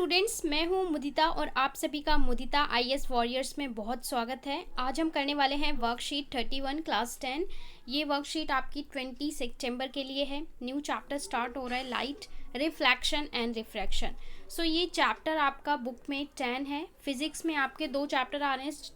Students, मैं हूं मुदिता और आप सभी का मुदिता आईएएस वॉरियर्स में बहुत स्वागत है। आज हम करने वाले हैं वर्कशीट 31 क्लास 10। ये वर्कशीट आपकी 20 सितंबर के लिए है। न्यू चैप्टर स्टार्ट हो रहा है, लाइट, रिफ्लेक्शन एंड रिफ्रैक्शन। सो ये चैप्टर आपका बुक में 10 है। फिजिक्स में आपके दो चैप्टर आ रहे हैं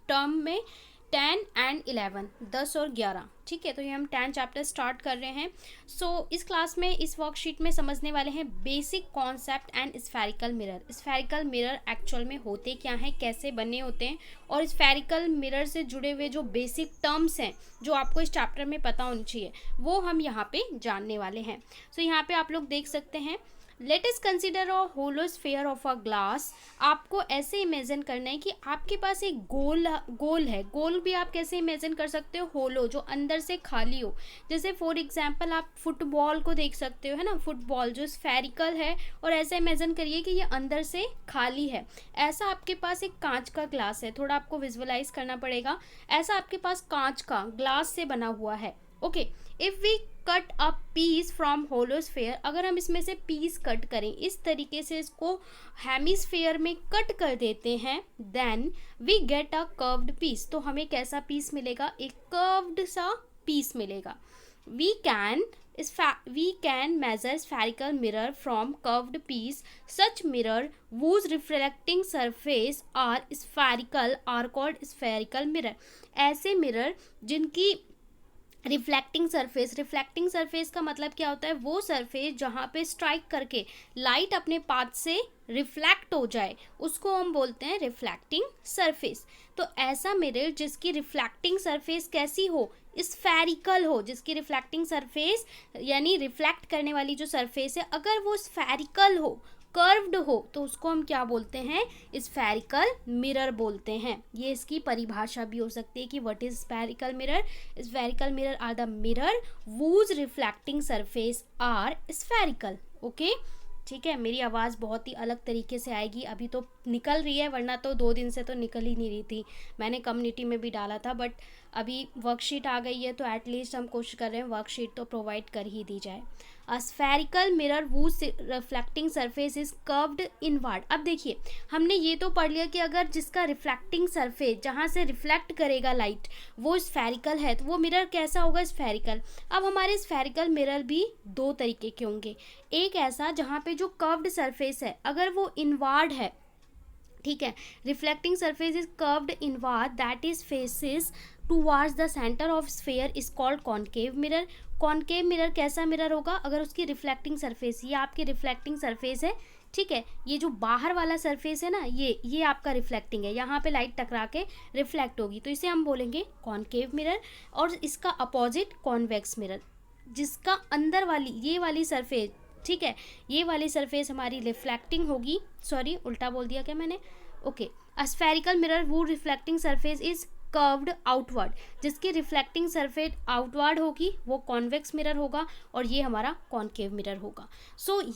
टर्म में 10 एंड 11, 10 और 11। ठीक है, तो ये हम 10 चैप्टर स्टार्ट कर रहे हैं। इस क्लास में, इस वर्कशीट में समझने वाले हैं basic concept and spherical mirror. Spherical mirror actual में होते क्या हैं, कैसे बने होते हैं, और स्फेरिकल मिरर से जुड़े हुए जो बेसिक टर्म्स हैं जो आपको इस चैप्टर में पता होनी चाहिए, वो हम यहाँ पे जानने वाले हैं। यहाँ पे आप लोग देख सकते हैं, let us consider a hollow sphere of a glass. आपको ऐसे इमेजिन करना है कि आपके पास एक गोल है। गोल भी आप कैसे इमेजिन कर सकते हो, होलो, जो अंदर से खाली हो। जैसे फॉर एग्जांपल आप फुटबॉल को देख सकते हो, है ना, फुटबॉल जो स्फेरिकल है, और ऐसे इमेजिन करिए कि ये अंदर से खाली है। ऐसा आपके पास एक कांच का ग्लास है, थोड़ा आपको विजुअलाइज करना पड़ेगा। ऐसा आपके पास कांच का ग्लास से बना हुआ है। Okay, if we cut a piece from hollow sphere, अगर हम इसमें से पीस कट करें, इस तरीके से इसको हेमिस्फीयर में कट कर देते हैं, then we get a curved piece. तो हमें कैसा पीस मिलेगा, एक कर्व्ड सा पीस मिलेगा। We can measure spherical mirror from curved piece. Such mirror whose reflecting surface are spherical are called spherical mirror. ऐसे मिरर जिनकी रिफ्लेक्टिंग सरफेस का मतलब क्या होता है, वो सरफेस जहाँ पे स्ट्राइक करके लाइट अपने पाथ से रिफ्लेक्ट हो जाए, उसको हम बोलते हैं रिफ्लेक्टिंग सरफेस। तो ऐसा मिरर जिसकी रिफ्लेक्टिंग सरफेस कैसी हो, स्फेरिकल हो, जिसकी रिफ्लेक्टिंग सरफेस यानी रिफ्लेक्ट करने वाली जो सरफेस है, अगर वो स्फेरिकल हो, कर्व्ड हो, तो उसको हम क्या बोलते हैं, स्फेरिकल मिरर बोलते हैं। ये इसकी परिभाषा भी हो सकती है कि what is spherical mirror. Spherical mirror are the mirror whose reflecting surface are spherical. Okay, ठीक है। मेरी आवाज़ बहुत ही अलग तरीके से आएगी, अभी तो निकल रही है, वरना तो 2 दिन से तो निकल ही नहीं रही थी। मैंने कम्युनिटी में भी डाला था, बट अभी वर्कशीट आ गई है तो एटलीस्ट हम कोशिश कर रहे हैं वर्कशीट तो प्रोवाइड कर ही दी जाए। अ spherical mirror whose reflecting surface is curved inward. अब देखिए, हमने ये तो पढ़ लिया कि अगर जिसका रिफ्लेक्टिंग सरफेस जहाँ से रिफ्लेक्ट करेगा लाइट वो स्फेरिकल है, तो वो मिरर कैसा होगा, स्फेरिकल। अब हमारे स्फेरिकल मिरर भी 2 तरीके के होंगे। एक ऐसा जहाँ पे जो कर्व्ड सरफेस है, अगर वो इनवर्ड है, ठीक है, reflecting surface is curved inward, that is faces towards the centre of sphere, is called concave mirror. Concave mirror कैसा मिरर होगा, अगर उसकी रिफ्लेक्टिंग सरफेस, ये आपकी रिफ्लेक्टिंग सरफेस है, ठीक है, ये जो बाहर वाला सरफेस है ना, ये आपका रिफ्लेक्टिंग है, यहाँ पे लाइट टकरा के रिफ्लेक्ट होगी, तो इसे हम बोलेंगे कॉनकेव मिरर। और इसका अपोजिट कॉन्वेक्स मिरर, जिसका अंदर वाली ये वाली सरफेस, ठीक है, ये वाली सरफेस हमारी रिफ्लेक्टिंग होगी, सॉरी उल्टा बोल दिया क्या मैंने, ओके। अ स्फेरिकल मिरर वो reflecting surface is curved outward, जिसकी रिफ्लेक्टिंग सरफेस आउटवर्ड होगी वो कॉन्वेक्स मिरर होगा, और ये हमारा कॉनकेव मिरर होगा।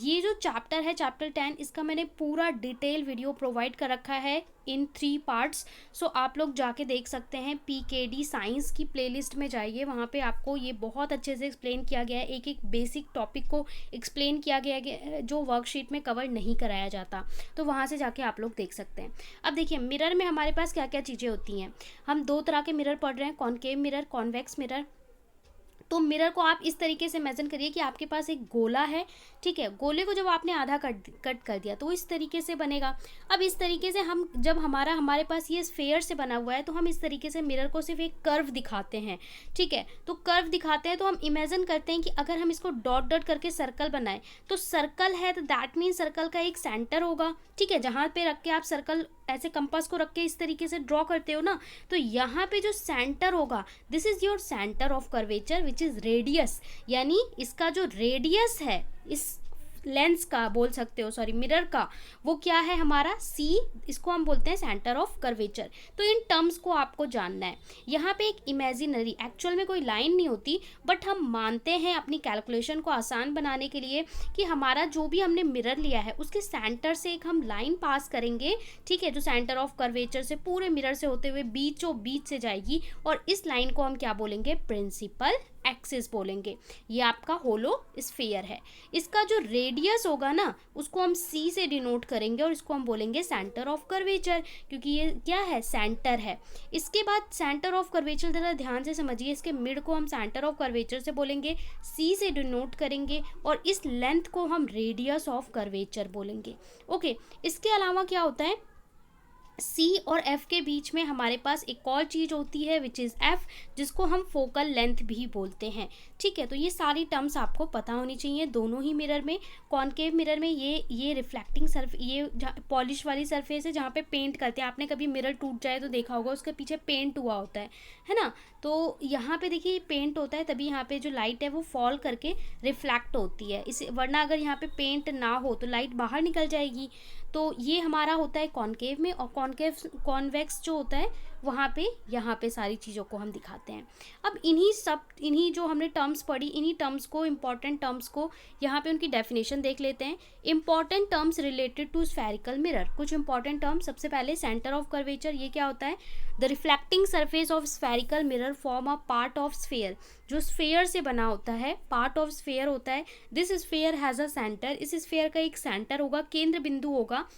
ये जो चैप्टर है, चैप्टर 10, इसका मैंने पूरा डिटेल वीडियो प्रोवाइड कर रखा है इन 3 पार्ट्स। आप लोग जाके देख सकते हैं, PKD साइंस की प्लेलिस्ट में जाइए, वहाँ पे आपको ये बहुत अच्छे से एक्सप्लेन किया गया है, एक एक बेसिक टॉपिक को एक्सप्लेन किया गया है जो वर्कशीट में कवर नहीं कराया जाता, तो वहाँ से जाके आप लोग देख सकते हैं। अब देखिए, मिरर में हमारे पास क्या क्या चीज़ें होती हैं। हम 2 तरह के मिरर पढ़ रहे हैं, कॉनकेव मिरर, कॉन्वेक्स मिरर। तो मिरर को आप इस तरीके से इमेजिन करिए कि आपके पास एक गोला है, ठीक है, गोले को जब आपने आधा कट कर दिया तो इस तरीके से बनेगा। अब इस तरीके से हम जब हमारे पास ये स्फेयर से बना हुआ है, तो हम इस तरीके से मिरर को सिर्फ एक कर्व दिखाते हैं, ठीक है। तो कर्व दिखाते हैं तो हम इमेजिन करते हैं कि अगर हम इसको डॉट डॉट करके सर्कल बनाए, तो सर्कल है तो दैट मीन सर्कल का एक सेंटर होगा, ठीक है, जहाँ पे रख के आप सर्कल ऐसे कंपास को रख के इस तरीके से ड्रॉ करते हो ना, तो यहाँ पे जो सेंटर होगा, this is your centre of curvature which is radius, यानी इसका जो रेडियस है इस लेंस का, बोल सकते हो, सॉरी मिरर का, वो क्या है हमारा C, इसको हम बोलते हैं सेंटर ऑफ कर्वेचर। तो इन टर्म्स को आपको जानना है। यहाँ पे एक इमेजिनरी, एक्चुअल में कोई लाइन नहीं होती, बट हम मानते हैं अपनी कैलकुलेशन को आसान बनाने के लिए कि हमारा जो भी हमने मिरर लिया है उसके सेंटर से एक हम लाइन पास करेंगे, ठीक है, जो सेंटर ऑफ कर्वेचर से पूरे मिरर से होते हुए बीच से जाएगी, और इस लाइन को हम क्या बोलेंगे, प्रिंसिपल एक्सिस बोलेंगे। ये आपका होलो स्फीयर है। इसका जो रेडियस होगा ना उसको हम सी से डिनोट करेंगे और इसको हम बोलेंगे सेंटर ऑफ कर्वेचर, क्योंकि ये क्या है, सेंटर है। इसके बाद सेंटर ऑफ कर्वेचर ज़रा ध्यान से समझिए, इसके मिड को हम सेंटर ऑफ कर्वेचर से बोलेंगे, सी से डिनोट करेंगे और इस लेंथ को हम रेडियस ऑफ कर्वेचर बोलेंगे। ओके, इसके अलावा क्या होता है, सी और एफ के बीच में हमारे पास एक और चीज़ होती है विच इज़ एफ, जिसको हम फोकल लेंथ भी बोलते हैं। ठीक है, तो ये सारी टर्म्स आपको पता होनी चाहिए दोनों ही मिरर में। कॉनकेव मिरर में ये रिफ्लेक्टिंग ये पॉलिश वाली सरफेस है जहाँ पे पेंट करते हैं। आपने कभी मिरर टूट जाए तो देखा होगा उसके पीछे पेंट हुआ होता है ना। तो यहाँ पे देखिए पेंट होता है, तभी यहाँ पे जो लाइट है वो फॉल करके रिफ्लेक्ट होती है इसे, वरना अगर यहाँ पे पेंट ना हो तो लाइट बाहर निकल जाएगी। तो ये हमारा होता है कॉनकेव में, और कॉन्वेक्स जो होता है वहाँ पे यहाँ पे सारी चीज़ों को हम दिखाते हैं। अब इन्हीं जो हमने टर्म्स पढ़ी, इन्हीं टर्म्स को, इंपॉर्टेंट टर्म्स को यहाँ पे उनकी डेफिनेशन देख लेते हैं। Important terms related to spherical mirror, कुछ इंपॉर्टेंट टर्म्स। सबसे पहले सेंटर ऑफ कर्वेचर, ये क्या होता है, the reflecting surface of spherical mirror form a part of sphere, जो स्फेयर से बना होता है, पार्ट ऑफ स्फेयर होता है। This sphere has a centre, इस स्फेयर का एक सेंटर होगा, केंद्र बिंदु होगा।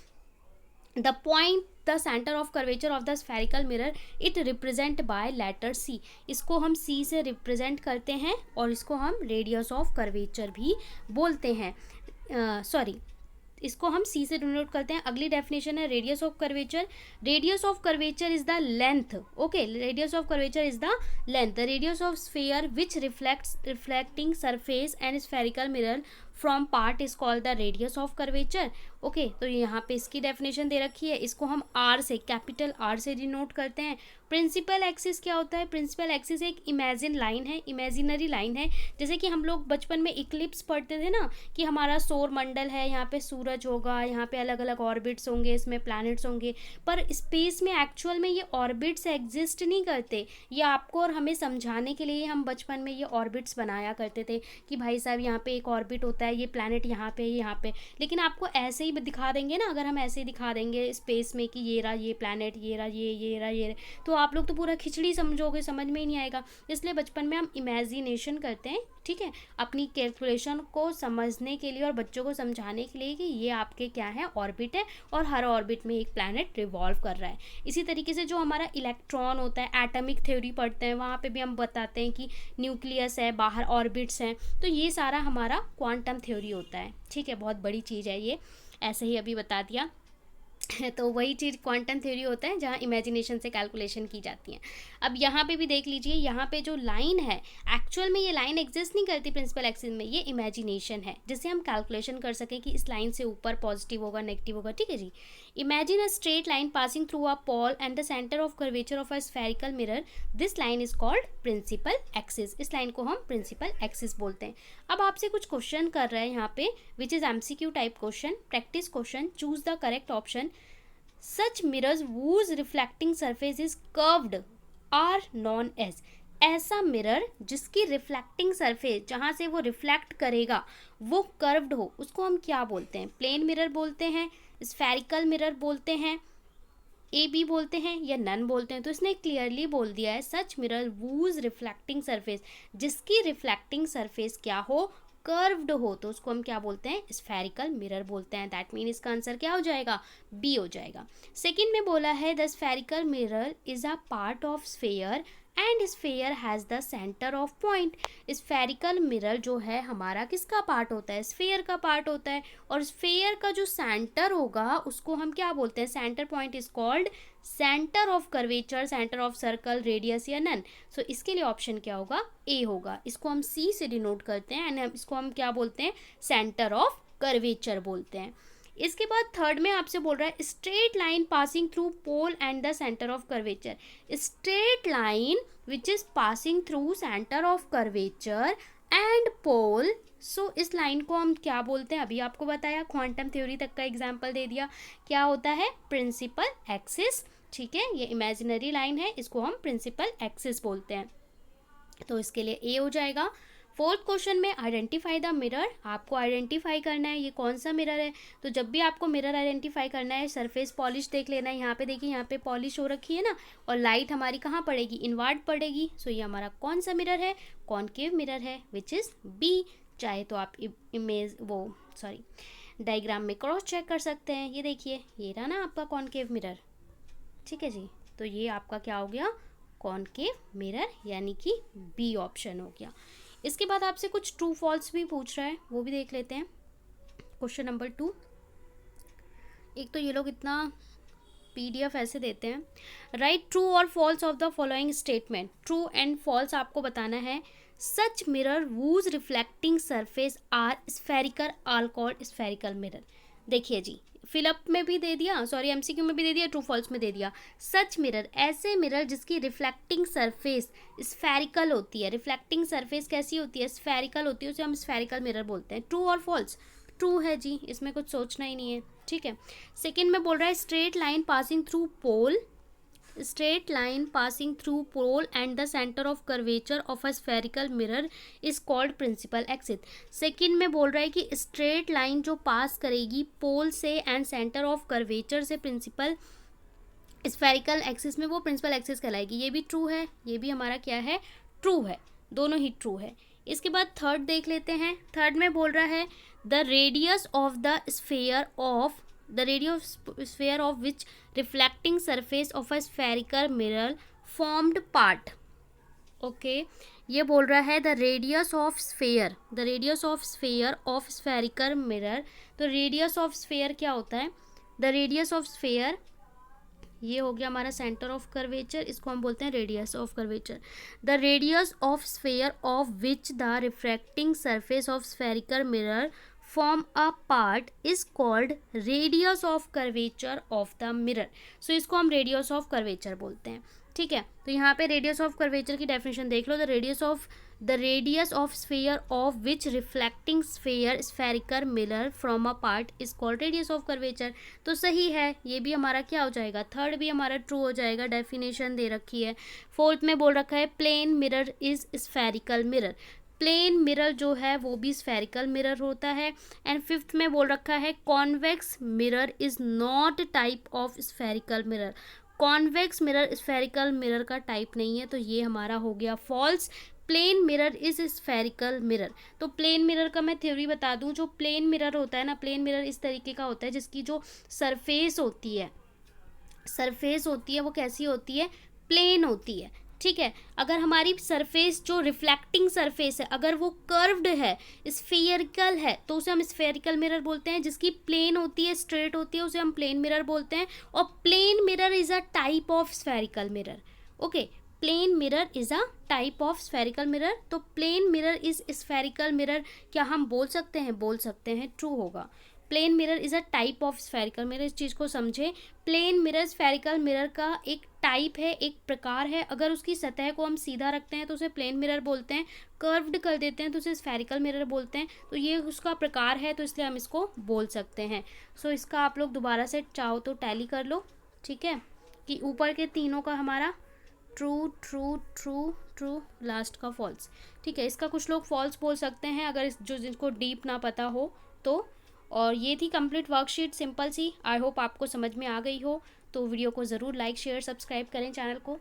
The point the centre of curvature of the spherical mirror it represent by letter सी, इसको हम सी से रिप्रेजेंट करते हैं और इसको हम रेडियस ऑफ कर्वेचर भी बोलते हैं। इसको हम सी से डिनोट करते हैं। अगली डेफिनेशन है radius of curvature. Radius of curvature is the length, okay, radius of curvature is the length, the radius of sphere which reflecting surface and spherical mirror from part is called the radius of curvature. Okay, तो यहाँ पे इसकी definition दे रखी है, इसको हम are से, capital R से डिनोट करते हैं। प्रिंसिपल एक्सिस क्या होता है, प्रिंसिपल एक्सिस एक इमेजिन लाइन है, इमेजिनरी लाइन है। जैसे कि हम लोग बचपन में इक्लिप्स पढ़ते थे ना, कि हमारा सौर मंडल है, यहाँ पे सूरज होगा, यहाँ पे अलग अलग ऑर्बिट्स होंगे, इसमें प्लैनेट्स होंगे, पर स्पेस में एक्चुअल में ये ऑर्बिट्स एग्जिस्ट नहीं करते। ये आपको और हमें समझाने के लिए हम बचपन में ये ऑर्बिट्स बनाया करते थे कि भाई साहब यहाँ पे एक ऑर्बिट होता है, ये प्लैनेट यहाँ पे, यहाँ पे। लेकिन आपको ऐसे ही दिखा देंगे ना, अगर हम ऐसे ही दिखा देंगे स्पेस में कि ये रहा ये प्लैनेट, ये रहा ये रहा ये, तो आप लोग तो पूरा खिचड़ी समझोगे, समझ में ही नहीं आएगा। इसलिए बचपन में हम इमेजिनेशन करते हैं, ठीक है, अपनी कैलकुलेशन को समझने के लिए और बच्चों को समझाने के लिए कि ये आपके क्या है, ऑर्बिट है, और हर ऑर्बिट में एक प्लैनेट रिवॉल्व कर रहा है। इसी तरीके से जो हमारा इलेक्ट्रॉन होता है, एटॉमिक थ्योरी पढ़ते हैं, वहाँ पे भी हम बताते हैं कि न्यूक्लियस है, बाहर ऑर्बिट्स हैं। तो ये सारा हमारा क्वांटम थ्योरी होता है, ठीक है, बहुत बड़ी चीज़ है ये, ऐसे ही अभी बता दिया। तो वही चीज़ क्वांटम थ्योरी होता है जहाँ इमेजिनेशन से कैलकुलेशन की जाती है। अब यहाँ पे भी देख लीजिए, यहाँ पे जो लाइन है, एक्चुअल में ये लाइन एग्जिस्ट नहीं करती प्रिंसिपल एक्सिस में, ये इमेजिनेशन है जिससे हम कैलकुलेशन कर सकें कि इस लाइन से ऊपर पॉजिटिव होगा, नेगेटिव होगा, ठीक है जी। Imagine a straight line passing through a pole and the centre of curvature of a spherical mirror, this line is called principal axis. इस लाइन को हम प्रिंसिपल एक्सिस बोलते हैं। अब आपसे कुछ क्वेश्चन कर रहे हैं यहाँ पे, which is MCQ type question, practice question, choose the correct option. Such mirrors whose reflecting surface is curved are known as, ऐसा मिरर जिसकी रिफ्लेक्टिंग सरफेस, जहाँ से वो रिफ्लेक्ट करेगा वो कर्व्ड हो, उसको हम क्या बोलते हैं, प्लेन मिरर बोलते हैं, स्फेरिकल मिरर बोलते हैं, ए बी बोलते हैं, या नन बोलते हैं। तो इसने क्लियरली बोल दिया है, such mirror whose reflecting surface, जिसकी रिफ्लेक्टिंग सरफेस क्या हो, कर्व्ड हो, तो उसको हम क्या बोलते हैं, स्फेरिकल मिरर बोलते हैं। दैट मीन इसका आंसर क्या हो जाएगा, बी हो जाएगा। सेकंड में बोला है the spherical mirror is a part of sphere and sphere has the centre of point. Spherical mirror जो है हमारा किसका पार्ट होता है, स्फेयर का पार्ट होता है, और स्फेयर का जो सेंटर होगा उसको हम क्या बोलते हैं, centre point is called centre of curvature, centre of circle, radius या नन। सो इसके लिए ऑप्शन क्या होगा, ए होगा। इसको हम सी से डिनोट करते हैं एंड इसको हम क्या बोलते हैं, सेंटर ऑफ कर्वेचर बोलते हैं। इसके बाद थर्ड में आपसे बोल रहा है straight line passing through pole and the centre of curvature. Straight line which is passing through centre of curvature and pole, so इस लाइन को हम क्या बोलते हैं, अभी आपको बताया, क्वांटम थ्योरी तक का एग्जाम्पल दे दिया, क्या होता है, प्रिंसिपल एक्सिस, ठीक है, ये इमेजिनरी लाइन है, इसको हम प्रिंसिपल एक्सिस बोलते हैं। तो इसके लिए ए हो जाएगा। फोर्थ क्वेश्चन में आइडेंटिफाई द मिरर, आपको आइडेंटिफाई करना है ये कौन सा मिरर है। तो जब भी आपको मिरर आइडेंटिफाई करना है, सरफेस पॉलिश देख लेना है। यहाँ पे देखिए, यहाँ पे पॉलिश हो रखी है ना, और लाइट हमारी कहाँ पड़ेगी, इनवर्ड पड़ेगी। सो ये हमारा कौन सा मिरर है, कॉनकेव मिरर है, विच इज़ बी। चाहे तो आप इमेज डायग्राम में क्रॉस चेक कर सकते हैं। ये देखिए, ये रहा ना आपका कॉनकेव मिरर, ठीक है जी। तो ये आपका क्या हो गया, कॉनकेव मिरर, यानी कि बी ऑप्शन हो गया। इसके बाद आपसे कुछ ट्रू फॉल्स भी पूछ रहा है, वो भी देख लेते हैं। क्वेश्चन नंबर 2, एक तो ये लोग इतना PDF ऐसे देते हैं, राइट ट्रू और false of the following statement. True and false आपको बताना है। Such mirror whose reflecting surface are spherical are called spherical mirror. देखिए जी, फिलअप में भी दे दिया, सॉरी MCQ में भी दे दिया, ट्रू फॉल्स में दे दिया। सच मिरर, ऐसे मिरर जिसकी रिफ्लेक्टिंग सरफेस स्फेरिकल होती है। रिफ्लेक्टिंग सरफेस कैसी होती है, स्फेरिकल होती है, उसे हम स्फेरिकल मिरर बोलते हैं। ट्रू और फॉल्स, ट्रू है जी, इसमें कुछ सोचना ही नहीं है, ठीक है। सेकेंड में बोल रहा है straight line passing through pole, straight line passing through pole and the center of curvature of a spherical mirror is called principal axis। Second में बोल रहा है कि straight line जो पास करेगी पोल से एंड सेंटर ऑफ कर्वेचर से प्रिंसिपल स्फेरिकल एक्सिस में, वो प्रिंसिपल एक्सिस कहलाएगी। ये भी ट्रू है, ये भी हमारा क्या है, ट्रू है, दोनों ही ट्रू है। इसके बाद थर्ड देख लेते हैं। थर्ड में बोल रहा है the radius of the sphere of the radius sphere of which reflecting surface of a spherical mirror formed part। Okay, ये बोल रहा है the radius of sphere, the radius of sphere of spherical mirror. तो radius of sphere क्या होता है, the radius of sphere, ये हो गया हमारा सेंटर ऑफ कर्वेचर, इसको हम बोलते हैं radius of curvature. The radius of sphere of which the refracting surface of spherical mirror form a part is called radius of curvature of the mirror. So इसको हम रेडियस ऑफ कर्वेचर बोलते हैं, ठीक है। तो यहाँ पे रेडियस ऑफ कर्वेचर की डेफिनेशन देख लो, the radius of sphere of which reflecting sphere spherical mirror from a part is called radius of curvature. तो सही है, ये भी हमारा क्या हो जाएगा, थर्ड भी हमारा ट्रू हो जाएगा, डेफिनेशन दे रखी है। फोर्थ में बोल रखा है plane mirror is spherical mirror, plane mirror जो है वो भी स्फेरिकल मिरर होता है। एंड फिफ्थ में बोल रखा है convex mirror is not type of spherical mirror, convex mirror spherical mirror का टाइप नहीं है। तो ये हमारा हो गया false, plane mirror is spherical mirror. तो प्लेन मिरर का मैं थ्योरी बता दूं, जो प्लेन मिरर होता है ना, प्लेन मिरर इस तरीके का होता है जिसकी जो सरफेस होती है वो कैसी होती है, प्लेन होती है, ठीक है। अगर हमारी सरफेस जो रिफ्लेक्टिंग सरफेस है अगर वो कर्व्ड है, स्फेरिकल है, तो उसे हम स्फेरिकल मिरर बोलते हैं। जिसकी प्लेन होती है, स्ट्रेट होती है, उसे हम प्लेन मिरर बोलते हैं। और plane mirror is a type of spherical mirror. Okay, plane mirror is a type of spherical mirror. तो plane mirror is spherical mirror, क्या हम बोल सकते हैं, बोल सकते हैं, ट्रू होगा। Plane mirror is a type of spherical mirror, इस चीज़ को समझे। प्लेन मिरर स्फेरिकल मिरर का एक टाइप है, एक प्रकार है। अगर उसकी सतह को हम सीधा रखते हैं तो उसे प्लेन मिरर बोलते हैं, कर्व्ड कर देते हैं तो उसे स्फेरिकल मिरर बोलते हैं। तो ये उसका प्रकार है, तो इसलिए हम इसको बोल सकते हैं। सो इसका आप लोग दोबारा से चाहो तो टैली कर लो, ठीक है, कि ऊपर के तीनों का हमारा true true true true, last का फॉल्स, ठीक है। इसका कुछ लोग फॉल्स बोल सकते हैं अगर जिनको डीप ना पता हो तो। और ये थी कंप्लीट वर्कशीट, सिंपल सी। आई होप आपको समझ में आ गई हो। तो वीडियो को ज़रूर लाइक शेयर सब्सक्राइब करें चैनल को।